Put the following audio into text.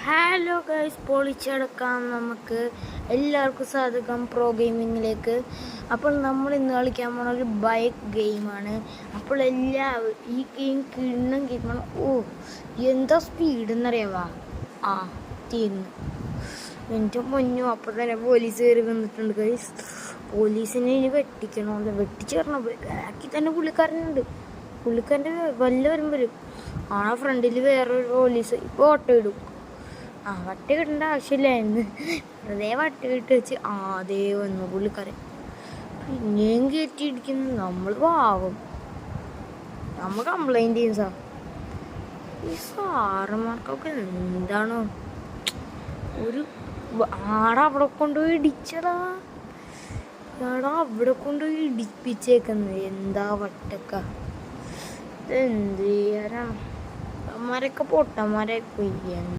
Hello guys, പൊളിച്ചെടുക്കാം. നമുക്ക് എല്ലാവർക്കും സ്വാഗതം പ്രോ ഗെയിമിങ്ങിലേക്ക്. അപ്പോൾ നമ്മൾ ഇന്ന് കളിക്കാൻ പോകുന്ന ഒരു ബൈക്ക് ഗെയിമാണ്. അപ്പോൾ ഈ ഗെയിം കിണ്ണം കേൾക്കണം. എന്താ സ്പീഡ് എന്നറിയാവാ. തീർന്നു എൻ്റെ മുന്നു. അപ്പോൾ തന്നെ പോലീസ് കയറി വന്നിട്ടുണ്ട് ഗൈസ്. പോലീസിനെ ഇനി വെട്ടിക്കണമല്ലോ. വെട്ടിച്ചേർന്ന ബാക്കി തന്നെ പുള്ളിക്കാരൻ്റെ വല്ലവരും വരും. ഫ്രണ്ടിൽ വേറൊരു പോലീസ് ഇപ്പോൾ ഓട്ടോ ഇടും. വട്ടി കിട്ടേണ്ട ആവശ്യമില്ലായിരുന്നു. വെറുതെ വട്ടി കിട്ടി വെച്ച് അതേ വന്നു പുള്ളിക്കാരൻ. പിന്നെയും കയറ്റിയിടിക്കുന്നു. നമ്മൾ പാവം, നമ്മൾ കംപ്ലൈൻറ്റ് ചെയ്യും സാർ. ഈ സാറന്മാർക്കൊക്കെ എന്താണോ ഒരു അവിടെ കൊണ്ടുപോയി ഇടിച്ചടാ. അവിടെ കൊണ്ടുപോയി ഇടിപ്പിച്ചേക്കുന്നത്. എന്താ വട്ടക്ക, എന്ത് ചെയ്യാനാണ്? അമ്മമാരൊക്കെ പൊട്ടന്മാരായി പോയി.